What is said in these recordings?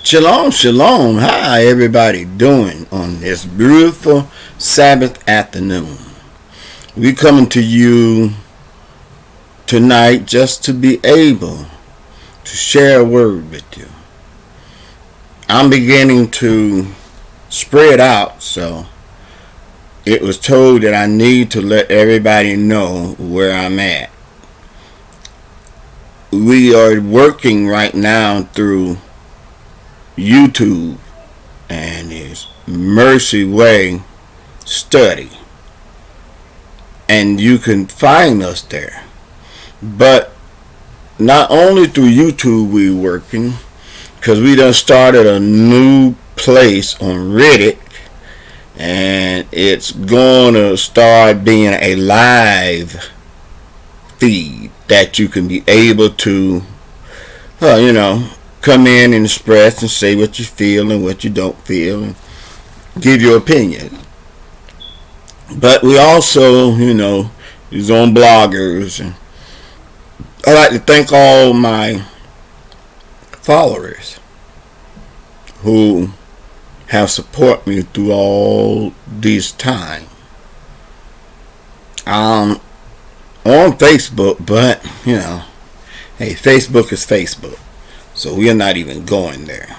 Shalom, shalom. How everybody doing on this beautiful Sabbath afternoon? We coming to you tonight just to be able to share a word with you. I'm beginning to spread out, so it was told that I need to let everybody know where I'm at. We are working right now through YouTube and it's Mercy Way Study, and you can find us there. But not only through YouTube we working, because we done started a new place on Reddit, and it's gonna start being a live feed that you can be able to come in and express and say what you feel and what you don't feel and give your opinion. But we also, use on bloggers, and I like to thank all my followers who have supported me through all this time. On Facebook, but hey, Facebook is Facebook. So we are not even going there.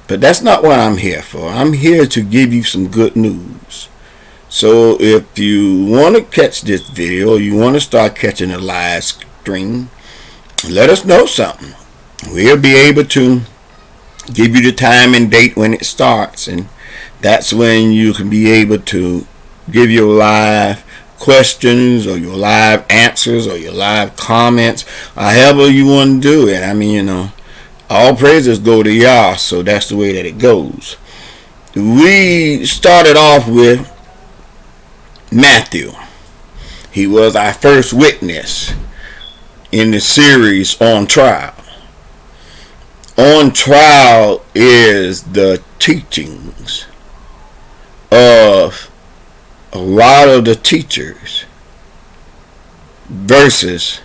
But that's not what I'm here for. I'm here to give you some good news. So if you want to catch this video, or you want to start catching a live stream, let us know something. We'll be able to give you the time and date when it starts. And that's when you can be able to give your live questions or your live answers or your live comments, or however you want to do it. All praises go to Yah, so that's the way that it goes. We started off with Matthew. He was our first witness in the series On Trial. On Trial is the teachings of a lot of the teachers versus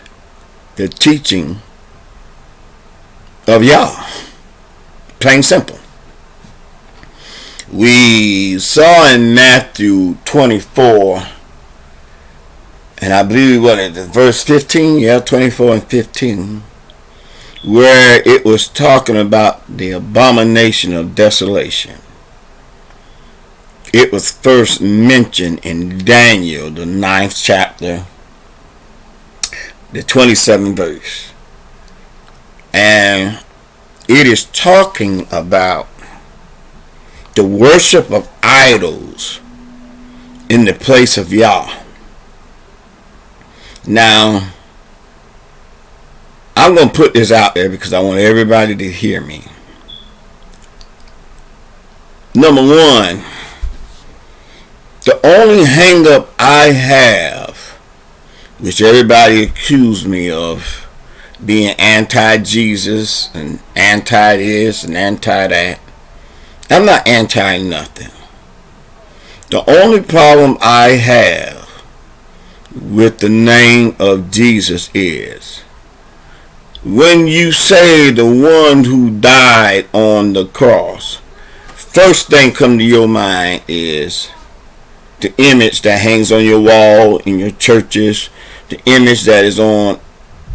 the teaching of Yah. Plain simple. We saw in Matthew 24, and I believe verse 15, 24 and 15, where it was talking about the abomination of desolation. It was first mentioned in Daniel, the 9th chapter, the 27th verse. And it is talking about the worship of idols in the place of Yah. Now, I'm going to put this out there because I want everybody to hear me. Number one, the only hang up I have, which everybody accused me of being anti-Jesus and anti-this and anti-that. I'm not anti-nothing. The only problem I have with the name of Jesus is when you say the one who died on the cross, first thing come to your mind is the image that hangs on your wall in your churches, the image that is on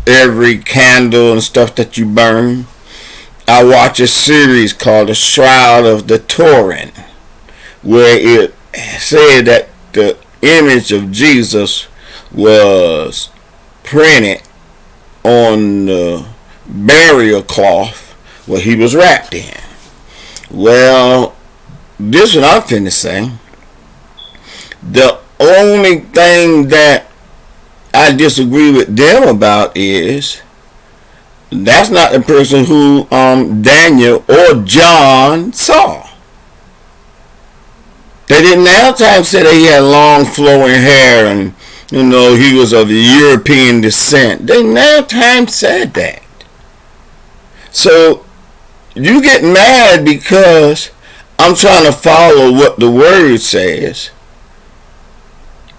every candle and stuff that you burn. I watch a series called The Shroud of the Turin, where it said that the image of Jesus was printed on the burial cloth where he was wrapped in. Well, this is what I'm finna say. The only thing that I disagree with them about is that's not the person who Daniel or John saw. They didn't have time to say that he had long flowing hair and he was of European descent. They never time said that. So you get mad because I'm trying to follow what the word says.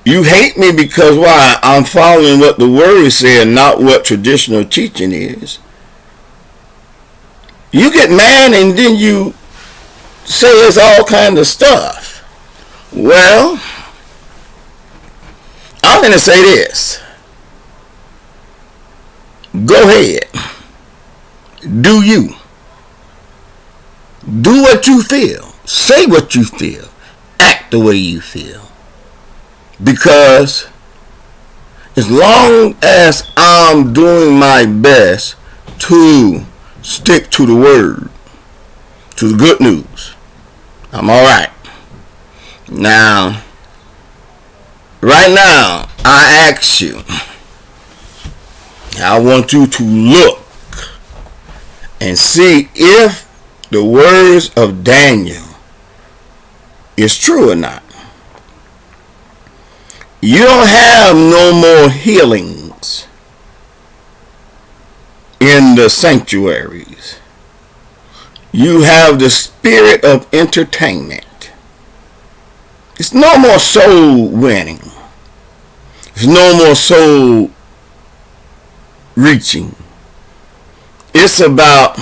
You hate me because why? I'm following what the word said, not what traditional teaching is. You get mad and then you say it's all kind of stuff. Well, I'm going to say this. Go ahead. Do you. Do what you feel. Say what you feel. Act the way you feel. Because as long as I'm doing my best to stick to the word, to the good news, I'm alright. Now, right now, I ask you, I want you to look and see if the words of Daniel is true or not. You don't have no more healings in the sanctuaries. You have the spirit of entertainment. It's no more soul winning. It's no more soul reaching. It's about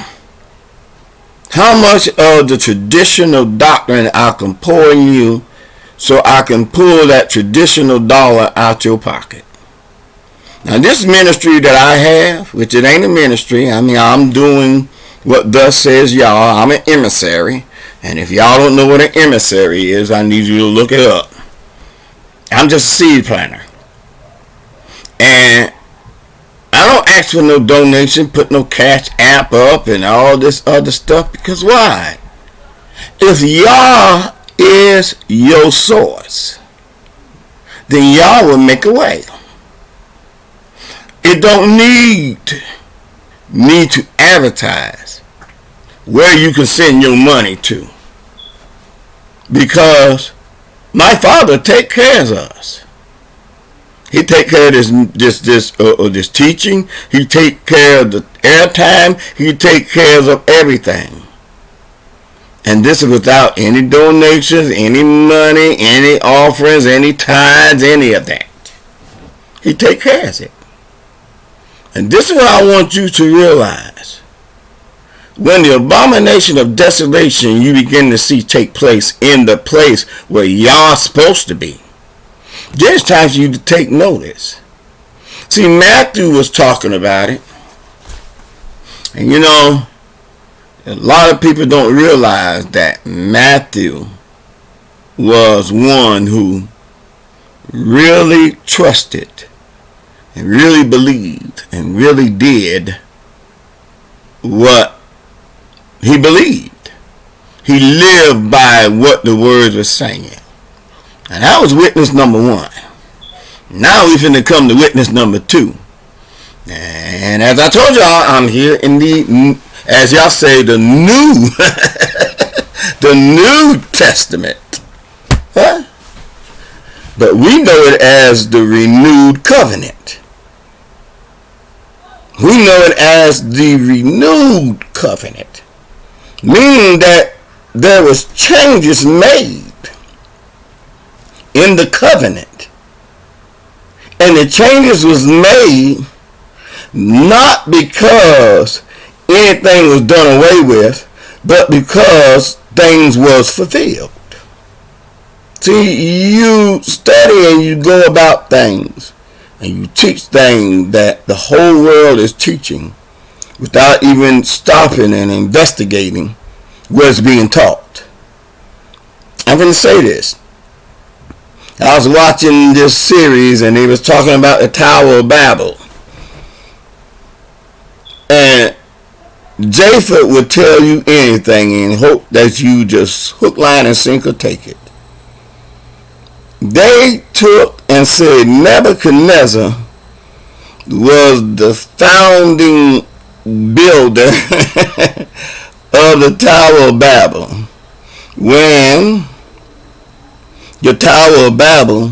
how much of the traditional doctrine I can pour in you so I can pull that traditional dollar out your pocket. Now this ministry that I have, which it ain't a ministry, I mean I'm doing what thus says y'all. I'm an emissary. And if y'all don't know what an emissary is, I need you to look it up. I'm just a seed planter. And I don't ask for no donation, put no cash app up and all this other stuff. Because why? If y'all is your source, then y'all will make a way. It don't need me to advertise where you can send your money to, because my Father take care of us. He take care of this teaching. He take care of the airtime. He take care of everything. And this is without any donations, any money, any offerings, any tithes, any of that. He take care of it. And this is what I want you to realize. When the abomination of desolation you begin to see take place in the place where y'all supposed to be, there's time for you to take notice. See, Matthew was talking about it. And you know, a lot of people don't realize that Matthew was one who really trusted and really believed and really did what he believed. He lived by what the words were saying. And that was witness number one. Now we're finna come to witness number two. And as I told y'all, I'm here in the, as y'all say, the new, the New Testament. Huh? But we know it as the renewed covenant. We know it as the renewed covenant. Meaning that there was changes made in the covenant. And the changes was made not because anything was done away with, but because things was fulfilled. See, you study and you go about things and you teach things that the whole world is teaching without even stopping and investigating what's being taught. I'm going to say this. I was watching this series and they was talking about the Tower of Babel. And Japheth would tell you anything and hope that you just hook, line, and sinker take it. They took and said Nebuchadnezzar was the founding builder of the Tower of Babel, when the Tower of Babel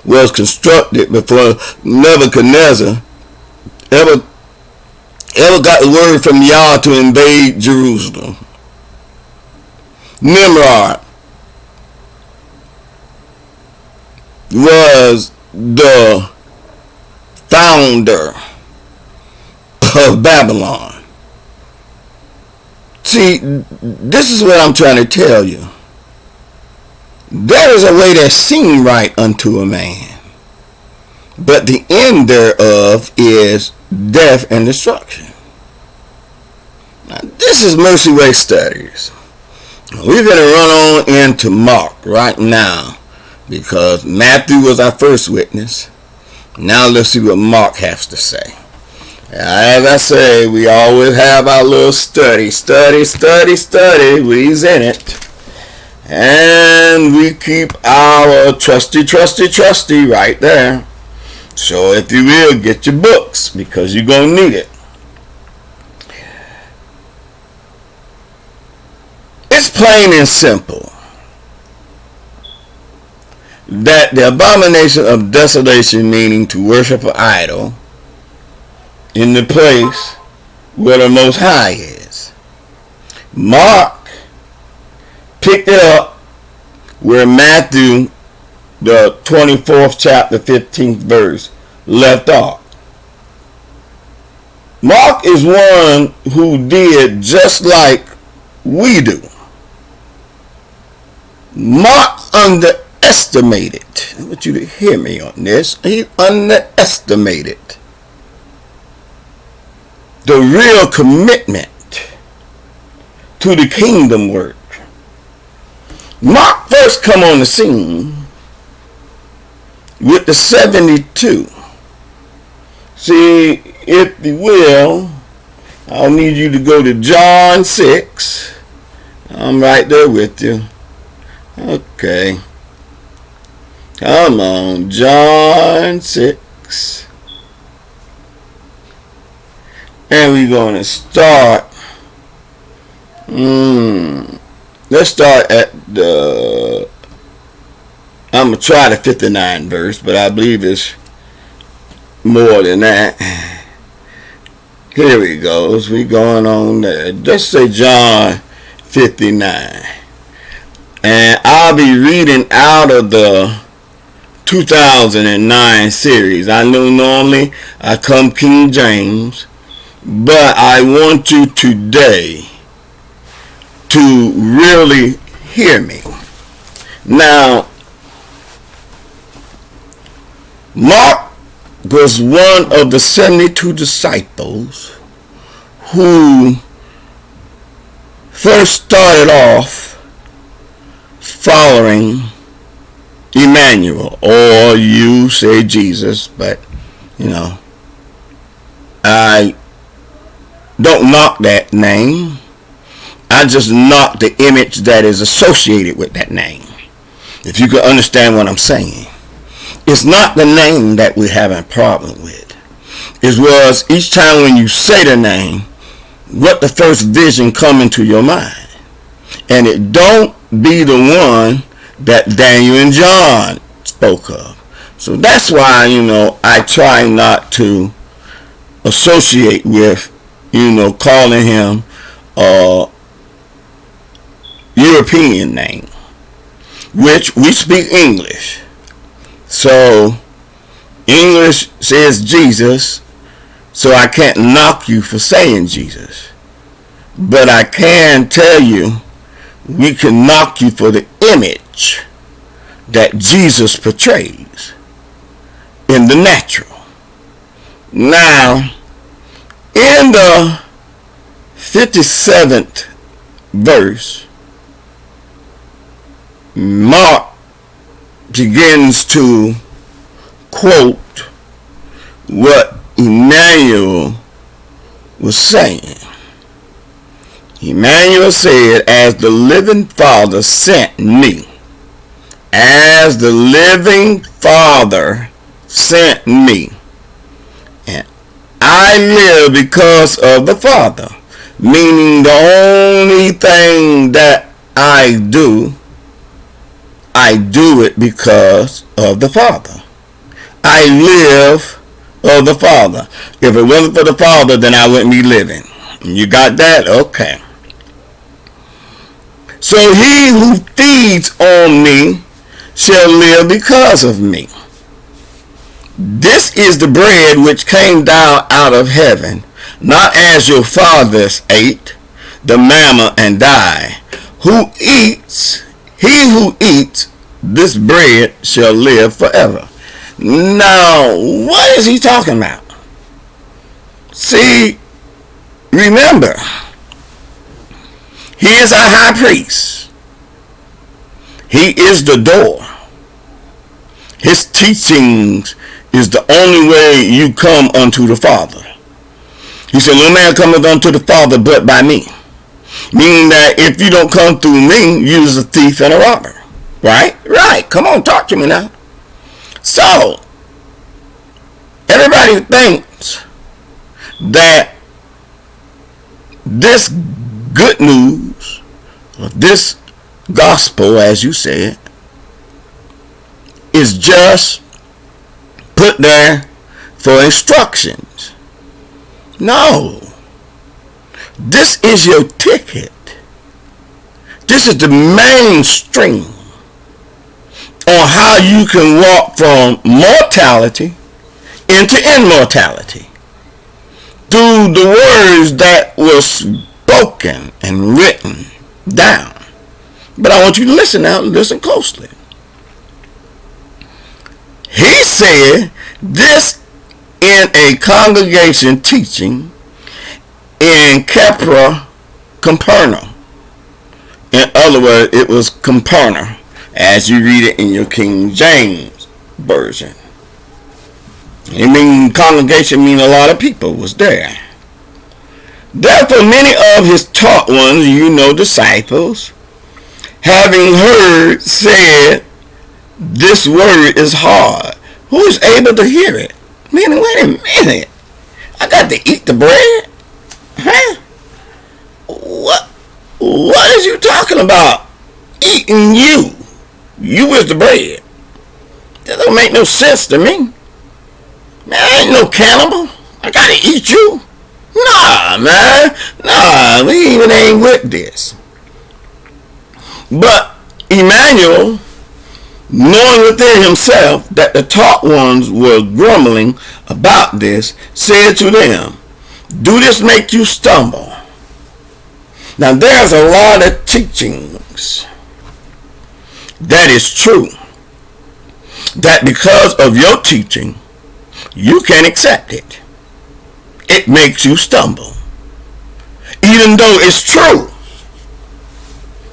was constructed before Nebuchadnezzar ever got the word from Yah to invade Jerusalem. Nimrod was the founder of Babylon. See, this is what I'm trying to tell you. There is a way that seems right unto a man, but the end thereof is death and destruction. Now, this is Mercy Way Studies. We're going to run on into Mark right now because Matthew was our first witness. Now let's see what Mark has to say. As I say, we always have our little study. We's in it. And we keep our trusty right there. So if you will, get your books because you're going to need it. It's plain and simple that the abomination of desolation, meaning to worship an idol in the place where the Most High is. Mark picked it up where Matthew, the 24th chapter, 15th verse, left off. Mark is one who did just like we do. Mark underestimated, I want you to hear me on this, he underestimated the real commitment to the kingdom work. Mark first come on the scene with the 72. See, if you will, I'll need you to go to John 6. I'm right there with you. Okay. Come on, John 6. And we're going to start. Let's start at the. I'm going to try the 59 verse, but I believe it's more than that. Here we go. We're going on there. Just say John 59. And I'll be reading out of the 2009 series. I know normally I come King James, but I want you today to really hear me. Now, Mark was one of the 72 disciples who first started off following Emmanuel, or you say Jesus, but I don't knock that name. I just knock the image that is associated with that name. If you can understand what I'm saying. It's not the name that we're having a problem with. It was each time when you say the name, what the first vision come into your mind. And it don't be the one that Daniel and John spoke of. So that's why, I try not to associate with, calling him a European name, which we speak English. So English says Jesus, so I can't knock you for saying Jesus. But I can tell you, we can knock you for the image that Jesus portrays in the natural. Now, in the 57th verse, Mark begins to quote what Emmanuel was saying. Emmanuel said, as the living Father sent me, as the living Father sent me, and I live because of the Father, meaning the only thing that I do it because of the Father. I live of the Father. If it wasn't for the Father, then I wouldn't be living. You got that? Okay. So he who feeds on me shall live because of me. This is the bread which came down out of heaven, not as your fathers ate, the manna and die. He who eats this bread shall live forever. Now, what is he talking about? See, remember, he is our high priest. He is the door. His teachings is the only way you come unto the Father. He said, no man cometh unto the Father but by me. Meaning that if you don't come through me, you're a thief and a robber. Right? Right. Come on, talk to me now. So, everybody thinks that this good news, or this gospel, as you said, is just put there for instructions. No. This is your ticket. This is the mainstream on how you can walk from mortality into immortality through the words that were spoken and written down. But I want you to listen now, listen closely. He said this in a congregation teaching in Capra, Capernaum. In other words, it was Capernaum, as you read it in your King James version. It mean congregation mean a lot of people was there. Therefore, many of his taught ones, disciples, having heard, said, this word is hard. Who is able to hear it? Meaning, wait a minute. I got to eat the bread? Huh? What is you talking about? Eating you. You is the bread. That don't make no sense to me. Man, I ain't no cannibal. I gotta eat you. Nah, man. Nah, we even ain't with this. But Emmanuel, knowing within himself that the taught ones were grumbling about this, said to them, do this make you stumble? Now there's a lot of teachings that is true, that because of your teaching, you can't accept it. It makes you stumble. Even though it's true,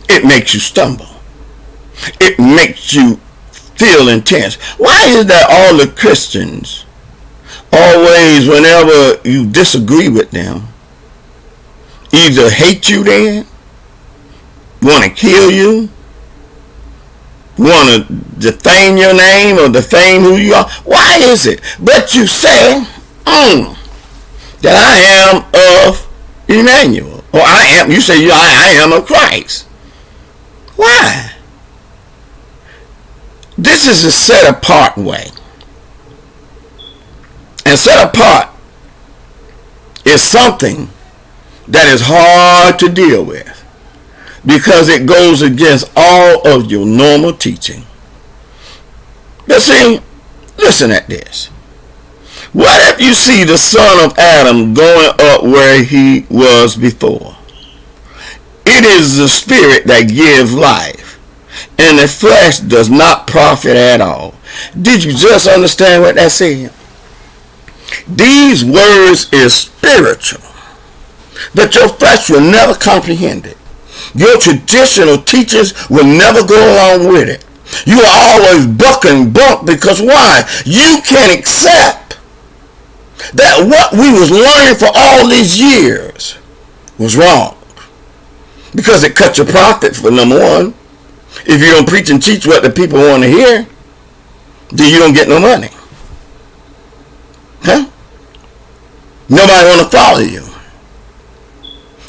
it makes you stumble. It makes you feel intense. Why is that all the Christians, always whenever you disagree with them, either hate you then, want to kill you, want to defame your name or defame who you are? Why is it? But you say that I am of Emmanuel, or you say I am of Christ. Why? This is a set apart way. And set apart is something that is hard to deal with because it goes against all of your normal teaching. But see, listen at this. What if you see the son of Adam going up where he was before? It is the spirit that gives life, and the flesh does not profit at all. Did you just understand what that said? These words is spiritual, but your flesh will never comprehend it. Your traditional teachers will never go along with it. You are always buck and bump because why? You can't accept that what we was learning for all these years was wrong. Because it cut your profit, for number one. If you don't preach and teach what the people want to hear, then you don't get no money. Huh? Nobody want to follow you.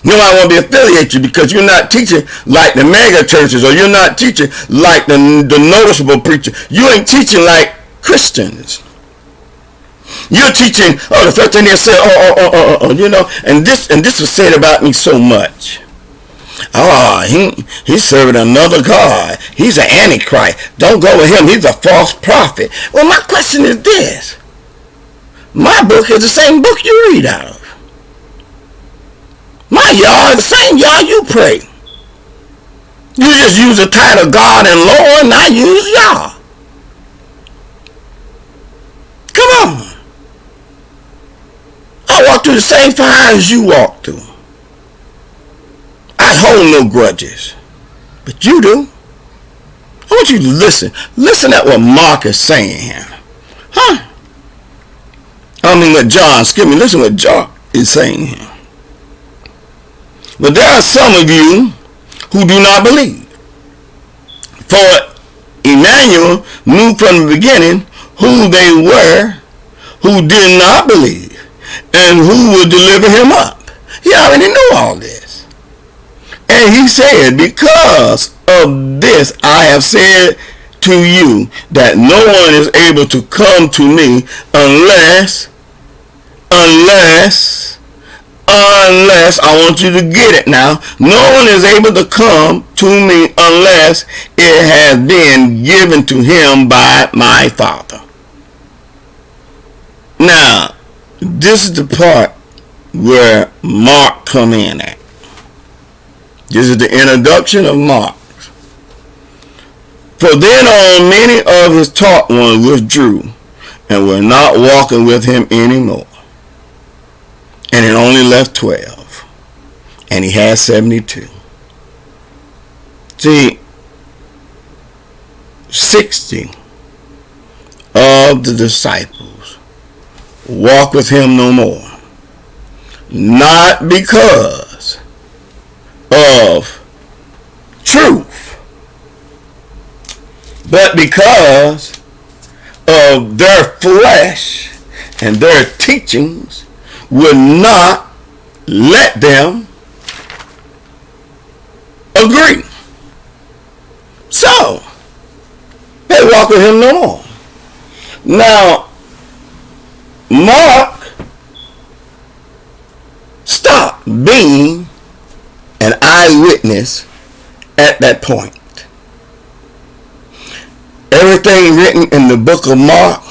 Nobody want to be affiliated you because you're not teaching like the mega churches, or you're not teaching like the noticeable preacher. You ain't teaching like Christians. You're teaching, the first thing they say, and this was said about me so much. He's serving another God. He's an antichrist. Don't go with him. He's a false prophet. Well, my question is this. My book is the same book you read out of. My Yah is the same Yah you pray. You just use the title God and Lord, and I use Yah. Come on. I walk through the same fire as you walk through. I hold no grudges. But you do. I want you to listen. Listen at what Mark is saying here. What John, listen what John is saying here. But there are some of you who do not believe. For Emmanuel knew from the beginning who they were who did not believe and who would deliver him up. He already knew all this. And he said, because of this I have said to you that no one is able to come to me unless, I want you to get it now, no one is able to come to me unless it has been given to him by my Father. Now, this is the part where Mark come in at. This is the introduction of Mark. For then on many of his taught ones withdrew and were not walking with him anymore. And it only left 12. And he had 72. See, 60 of the disciples walk with him no more. Not because of truth, but because of their flesh and their teachings would not let them agree. So they walk with him no more. Now, Mark stopped being an eyewitness at that point. Everything written in the book of Mark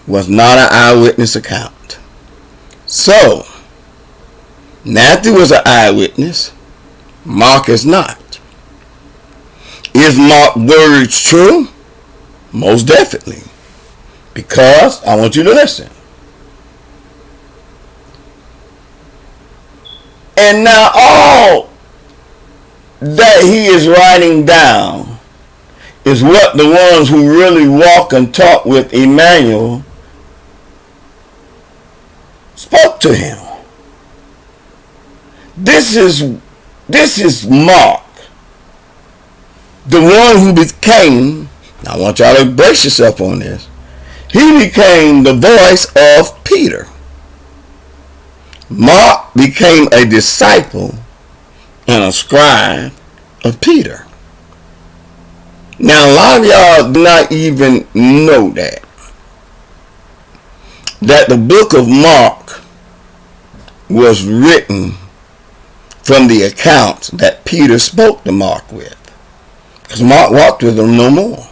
was not an eyewitness account. So, Matthew was an eyewitness. Mark is not. Is Mark's words true? Most definitely. Because, I want you to listen. And now all that he is writing down is what the ones who really walk and talk with Emmanuel spoke to him. This is Mark, the one who became, I want y'all to brace yourself on this, he became the voice of Peter. Mark became a disciple and a scribe of Peter. Now a lot of y'all do not even know that the book of Mark was written from the accounts that Peter spoke to Mark with. Because Mark walked with him no more.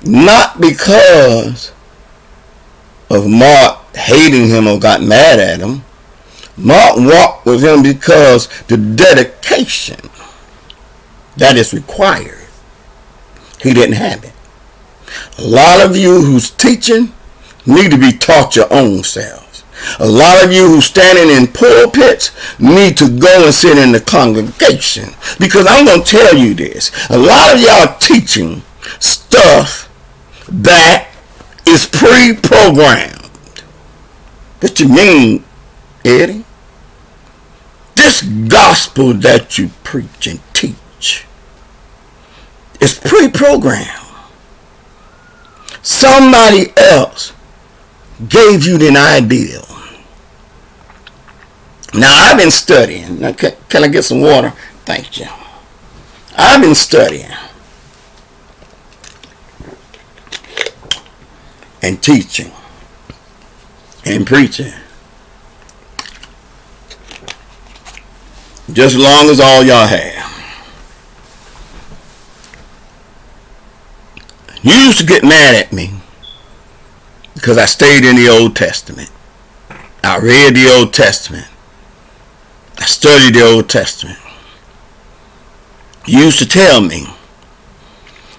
Not because of Mark hating him or got mad at him. Mark walked with him because the dedication that is required, he didn't have it. A lot of you who's teaching need to be taught your own selves. A lot of you who's standing in pulpits need to go and sit in the congregation. Because I'm going to tell you this. A lot of y'all teaching stuff that is pre-programmed. What you mean, Eddie? This gospel that you preach and teach is pre-programmed. Somebody else gave you an ideal. Now, I've been studying. Now, can I get some water? Thank you. I've been studying and teaching and preaching just as long as all y'all have. You used to get mad at me because I stayed in the Old Testament. I read the Old Testament. I studied the Old Testament. You used to tell me,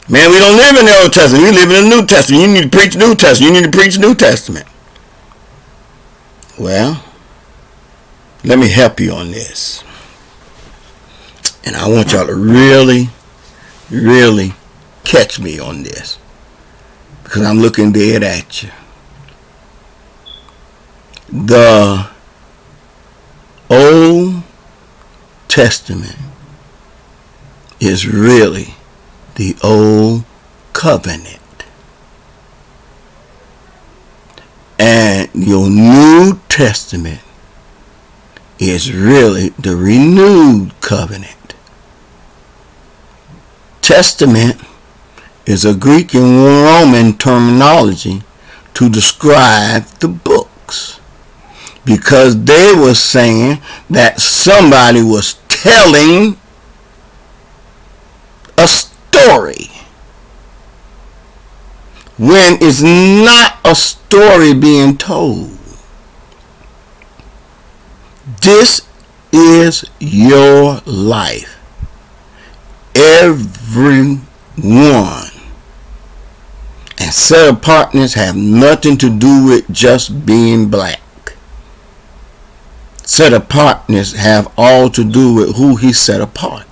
man, we don't live in the Old Testament. We live in the New Testament. You need to preach New Testament. You need to preach New Testament. Well, let me help you on this. And I want y'all to really, really catch me on this, because I'm looking dead at you. The Old Testament is really the Old Covenant. And your New Testament is really the renewed covenant. Testament is a Greek and Roman terminology to describe the books, because they were saying that somebody was telling a story when it's not a story being told. This is your life. Everyone. And set apartness have nothing to do with just being black. Set apartness have all to do with who he set apart.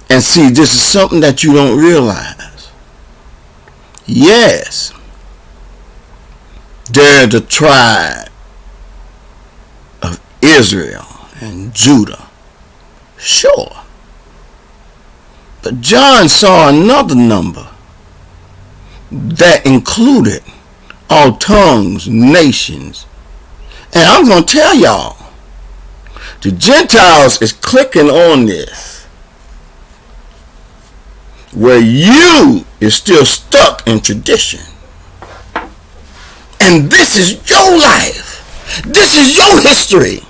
And see, this is something that you don't realize. Yes, there's the tribe of Israel and Judah. Sure. But John saw another number that included all tongues, nations. And I'm going to tell y'all, the Gentiles is clicking on this, where you is still stuck in tradition. And this is your life. This is your history.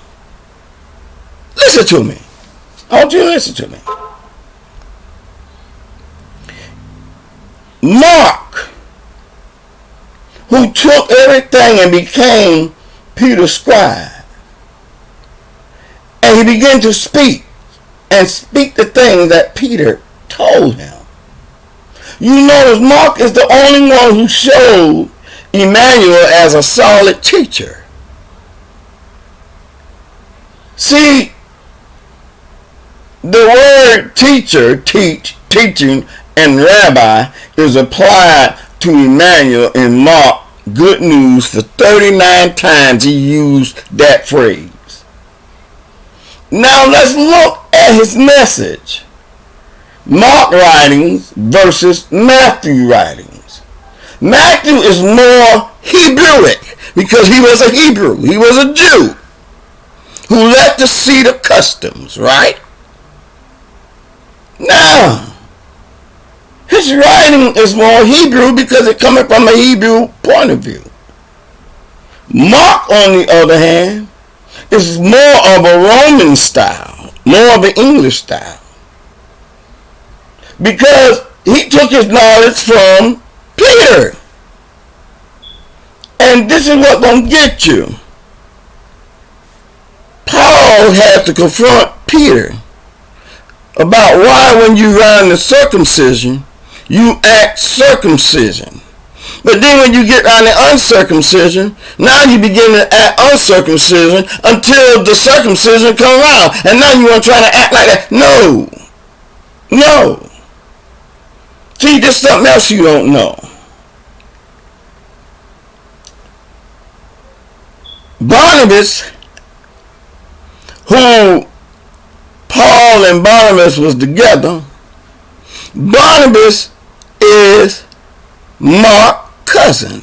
Listen to me. I want you to listen to me. Mark, who took everything and became Peter's scribe, and he began to speak the things that Peter told him. You notice Mark is the only one who showed Emmanuel as a solid teacher. See, the word teacher, teaching, and rabbi is applied to Emmanuel in Mark Good News for 39 times. He used that phrase. Now let's look at his message. Mark writings versus Matthew writings. Matthew is more Hebrewic because he was a Hebrew. He was a Jew who left the seat of customs, right? Now, his writing is more Hebrew because it's coming from a Hebrew point of view. Mark, on the other hand, is more of a Roman style, more of an English style. Because he took his knowledge from Peter. And this is what's going to get you. Paul had to confront Peter about why when you run the circumcision, you act circumcision. But then when you get around the uncircumcision, now you begin to act uncircumcision until the circumcision come around. And now you want to try to act like that. No. No. See, there's something else you don't know. Barnabas, who Paul and Barnabas was together, Barnabas is Mark's cousin.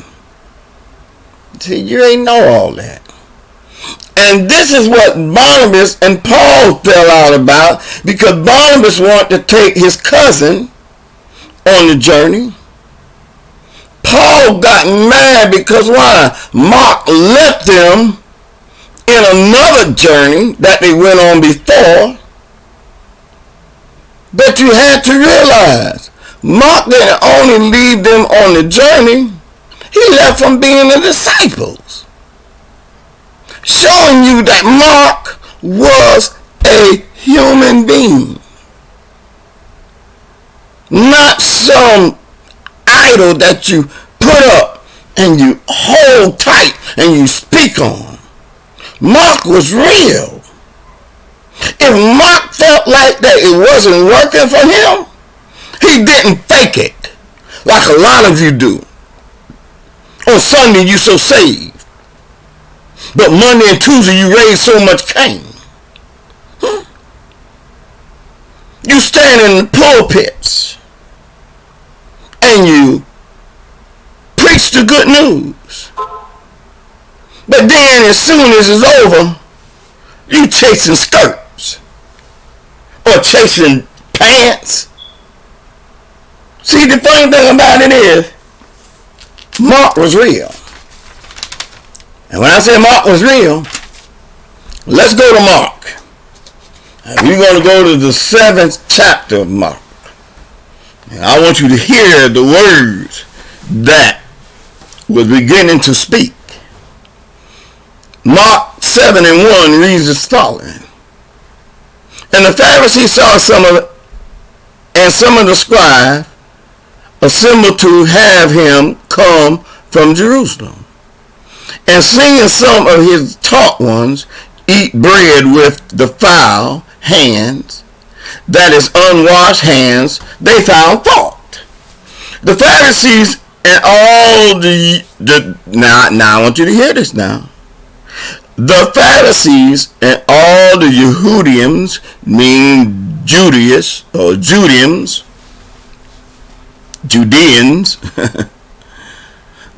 See, you ain't know all that. And this is what Barnabas and Paul fell out about, because Barnabas wanted to take his cousin on the journey. Paul got mad because why? Mark left them in another journey that they went on before. But you had to realize, Mark didn't only leave them on the journey, he left from being the disciples. showing you that Mark was a human being, not some idol that you put up and you hold tight and you speak on. Mark was real. If Mark felt like that it wasn't working for him, he didn't fake it like a lot of you do. On Sunday you so saved, but Monday and Tuesday you raise so much Cain. You stand in the pulpits and you preach the good news, but then as soon as it's over, you chasing skirts or chasing pants. See, the funny thing about it is, Mark was real. And when I say Mark was real, let's go to Mark. And we're going to go to the 7th chapter of Mark. And I want you to hear the words that was beginning to speak. Mark 7:1 reads as following. And the Pharisees saw some of the scribes assembled to have him come from Jerusalem. And seeing some of his taught ones eat bread with the foul hands, that is unwashed hands, they found fault. The Pharisees and all now I want you to hear this now. The Pharisees and all the Yehudians, meaning Judaeans,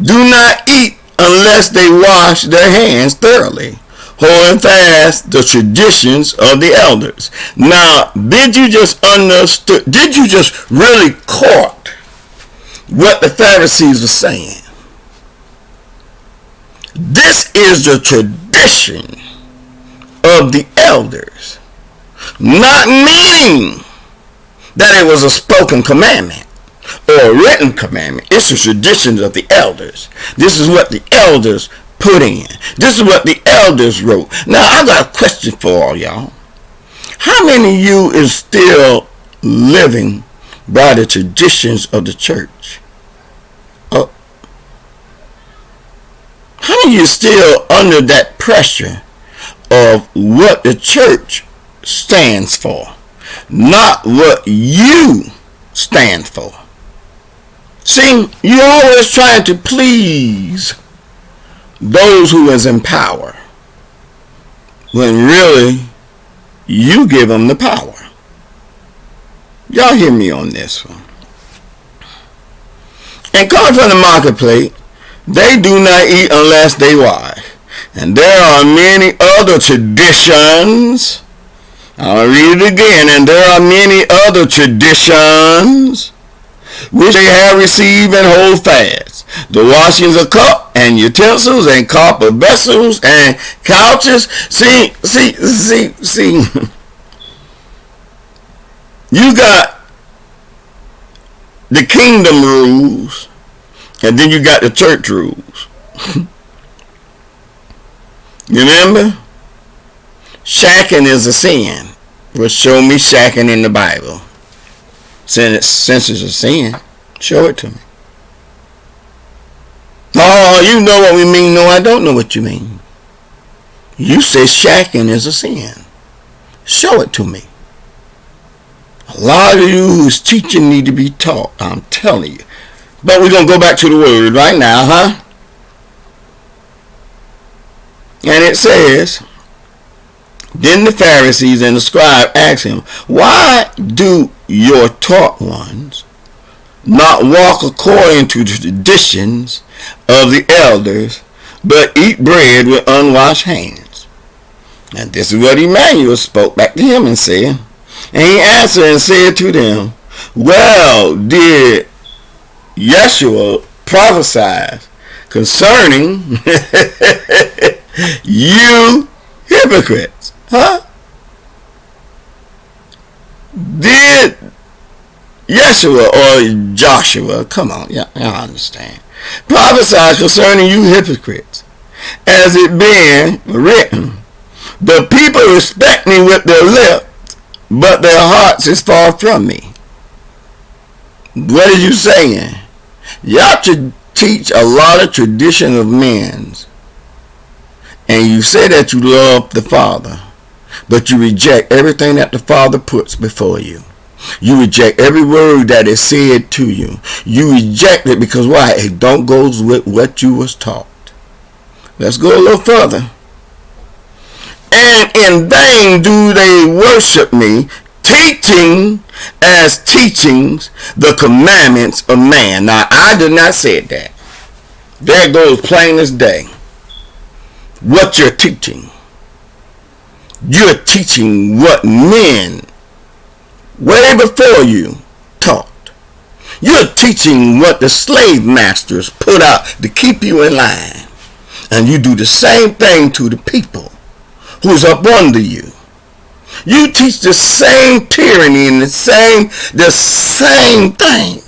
do not eat unless they wash their hands thoroughly, holding fast the traditions of the elders. Now, did you just really caught what the Pharisees were saying? This is the tradition of the elders, not meaning that it was a spoken commandment or a written commandment. It's the traditions of the elders. This is what the elders put in. This is what the elders wrote. Now, I got a question for all y'all. How many of you is still living by the traditions of the church? How many of you still under that pressure of what the church stands for, not what you stand for? See, you're always trying to please those who is in power, when really you give them the power. Y'all hear me on this one. And coming from the marketplace, they do not eat unless they wash. And there are many other traditions. I'll read it again. And there are many other traditions which they have received and hold fast. The washings of cup and utensils and copper vessels and couches. See. You got the kingdom rules, and then you got the church rules. You remember? Shacking is a sin. Well, show me shacking in the Bible. Since it's a sin, show it to me. Oh, you know what we mean. No, I don't know what you mean. You say shacking is a sin. Show it to me. A lot of you who's teaching need to be taught. I'm telling you. But we're going to go back to the word right now, huh? And it says, then the Pharisees and the scribes asked him, why do your taught ones not walk according to the traditions of the elders, but eat bread with unwashed hands? And this is what Emmanuel spoke back to him and said. And he answered and said to them, well, did Yeshua prophesy concerning you hypocrites? Huh? Did Yeshua or Joshua, come on, y'all understand, prophesy concerning you hypocrites, as it being written, the people respect me with their lips, but their hearts is far from me. What are you saying? Y'all should teach a lot of tradition of men's, and you say that you love the Father, but you reject everything that the Father puts before you. You reject every word that is said to you. You reject it because why? It don't go with what you was taught. Let's go a little further. And in vain do they worship me, teaching as teachings the commandments of man. Now, I did not say that. There goes plain as day. What you're teaching. You're teaching what men way before you taught. You're teaching what the slave masters put out to keep you in line. And you do the same thing to the people who's up under you. You teach the same tyranny and the same thing.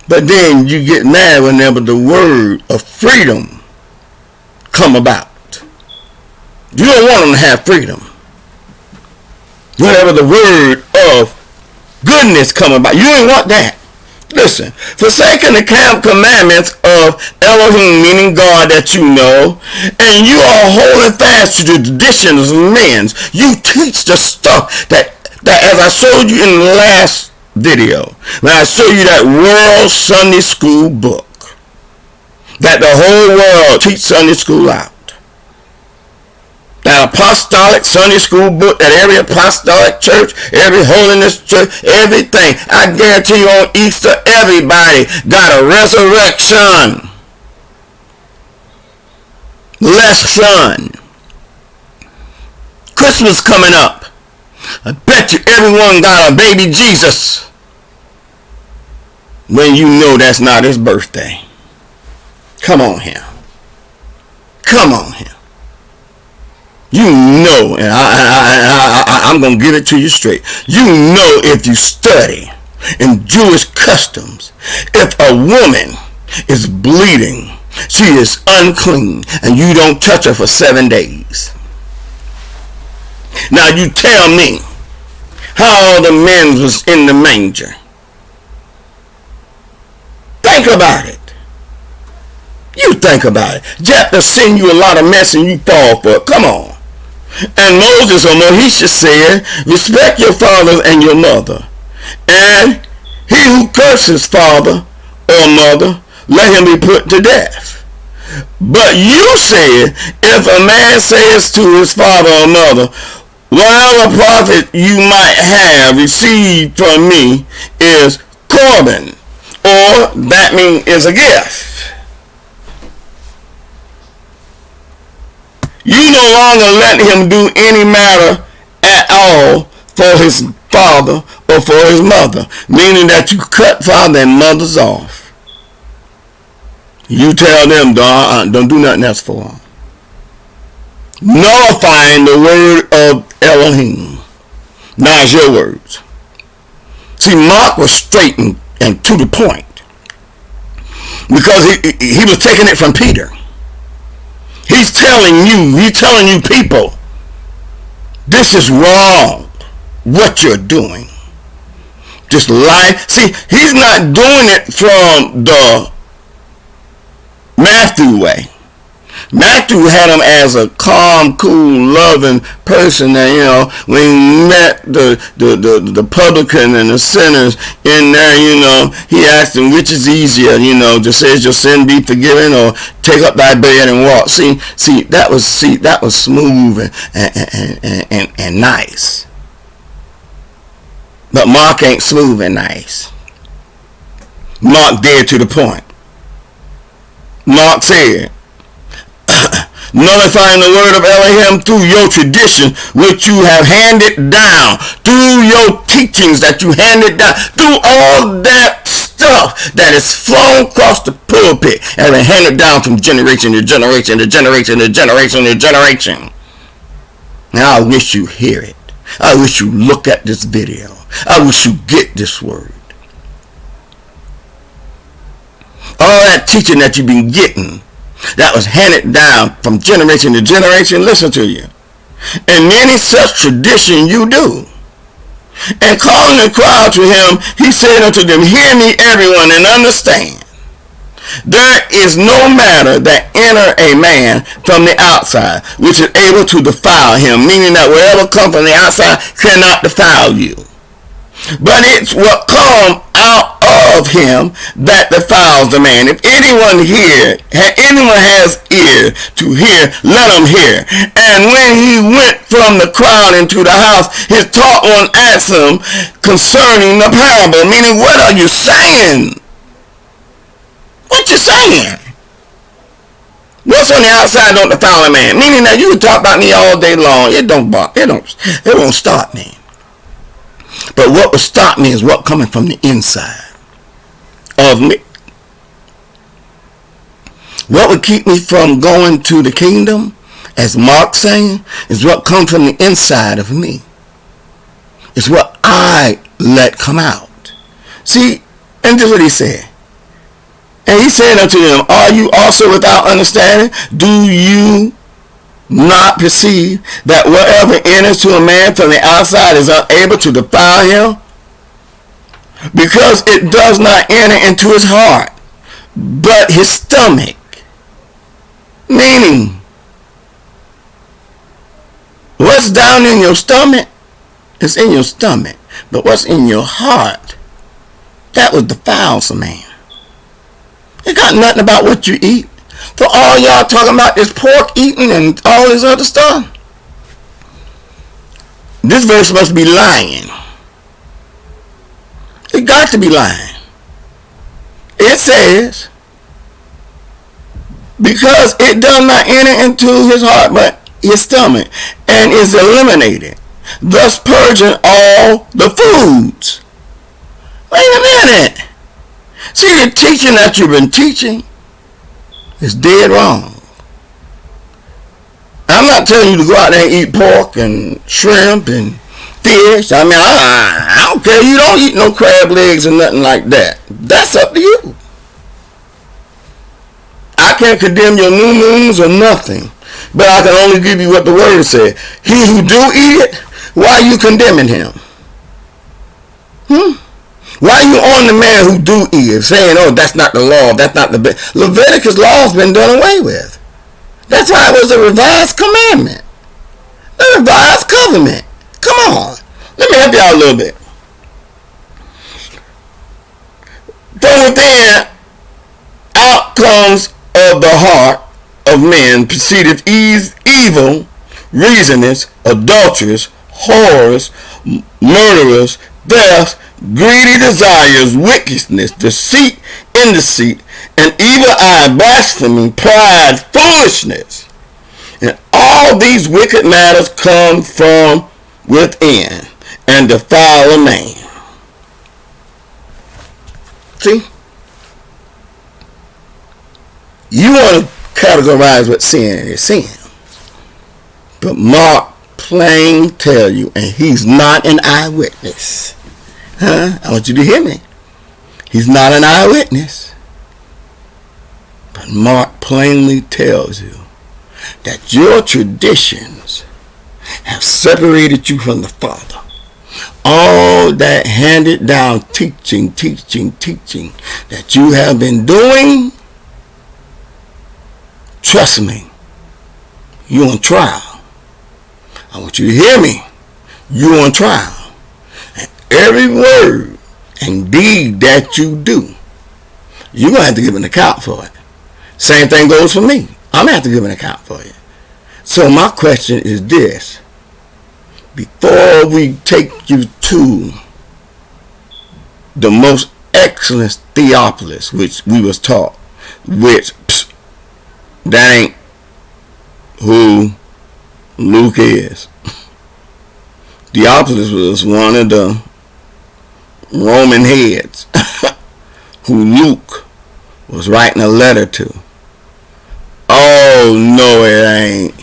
But then you get mad whenever the word of freedom come about. You don't want them to have freedom. Whenever the word of goodness come about, you ain't want that. Listen, forsaking the commandments of Elohim, meaning God that you know, and you are holding fast to the traditions of men. You teach the stuff that as I showed you in the last video, when I showed you that World Sunday School book, that the whole world teach Sunday school out. That apostolic Sunday school book, that every apostolic church, every holiness church, everything. I guarantee you on Easter, everybody got a resurrection lesson. Christmas coming up. I bet you everyone got a baby Jesus when you know that's not his birthday. Come on here. Come on here. You know, and I'm going to give it to you straight. You know, if you study in Jewish customs, if a woman is bleeding, she is unclean, and you don't touch her for 7 days. Now you tell me how all the men was in the manger. Think about it. You think about it. Jephthah send you a lot of mess and you fall for it. Come on. And Moses or Mohisha said, respect your father and your mother. And he who curses father or mother, let him be put to death. But you said, if a man says to his father or mother, whatever profit you might have received from me is Corban, or that means is a gift. You no longer let him do any matter at all for his father or for his mother, meaning that you cut father and mothers off. You tell them, don't do nothing else for them. Nullifying the word of Elohim. Now it's your words. See, Mark was straight and to the point because he was taking it from Peter. He's telling you people, this is wrong, what you're doing. Just lie. See, he's not doing it from the Matthew way. Matthew had him as a calm, cool, loving person that, you know, when he met the publican and the sinners in there, you know, he asked him, which is easier, you know, to say, your sin be forgiven or take up thy bed and walk. See, that was smooth and nice. But Mark ain't smooth and nice. Mark dead to the point. Mark said, nullifying the word of Elohim through your tradition, which you have handed down, through your teachings that you handed down, through all that stuff that is flown across the pulpit and been handed down from generation to generation to generation to generation to generation. Now I wish you hear it. I wish you look at this video. I wish you get this word. All that teaching that you've been getting that was handed down from generation to generation. Listen to you. And any such tradition you do. And calling the crowd to him, he said unto them, hear me, everyone, and understand. There is no matter that enter a man from the outside, which is able to defile him, meaning that whatever comes from the outside cannot defile you. But it's what comes out of him that defiles the man. If anyone has ear to hear, let him hear. And when he went from the crowd into the house, his taught one asked him concerning the parable, meaning, what are you saying? What you saying? What's on the outside don't defile a man. Meaning that you can talk about me all day long. It won't stop me. But what will stop me is what coming from the inside of me. What would keep me from going to the kingdom, as Mark's saying, is what comes from the inside of me. It's what I let come out. See, and this is what he said. And he said unto them, are you also without understanding? Do you not perceive that whatever enters to a man from the outside is unable to defile him? Because it does not enter into his heart, but his stomach. Meaning, what's down in your stomach is in your stomach. But what's in your heart, that what defiles a man. It got nothing about what you eat. For all y'all talking about this pork eating and all this other stuff, this verse must be lying. It got to be lying. It says, because it does not enter into his heart but his stomach, and is eliminated, thus purging all the foods. Wait a minute. See, the teaching that you've been teaching is dead wrong. I'm not telling you to go out there and eat pork and shrimp and fish. I mean, I don't care. You don't eat no crab legs or nothing like that. That's up to you. I can't condemn your new moons or nothing, but I can only give you what the word said. He who do eat it, why are you condemning him? Why are you on the man who do eat it, saying, oh, that's not the law, that's not the Leviticus law has been done away with. That's why it was a revised commandment. A revised covenant. Come on. Let me help you out a little bit. From within, out comes of the heart of men proceedeth evil, reasonings, adulterers, horrors, murderers, thefts, greedy desires, wickedness, deceit, indeceit, an evil eye, blasphemy, pride, foolishness. And all these wicked matters come from within and defile a man. See? You want to categorize what sin is sin. But Mark plain tell you, and he's not an eyewitness. I want you to hear me. He's not an eyewitness. But Mark plainly tells you that your traditions have separated you from the Father. All that handed down teaching that you have been doing, trust me, you're on trial. I want you to hear me. You're on trial. Every word and deed that you do, you're going to have to give an account for it. Same thing goes for me. I'm going to have to give an account for it. So my question is this. Before we take you to the most excellent Theophilus, which we was taught, which that ain't who Luke is. Theophilus was one of the Roman heads who Luke was writing a letter to. Oh, no, it ain't.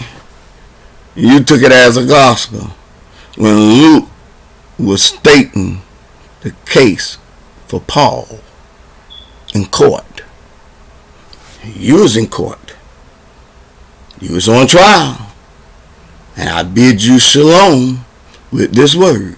You took it as a gospel when Luke was stating the case for Paul in court. You was in court. You was on trial. And I bid you shalom with this word.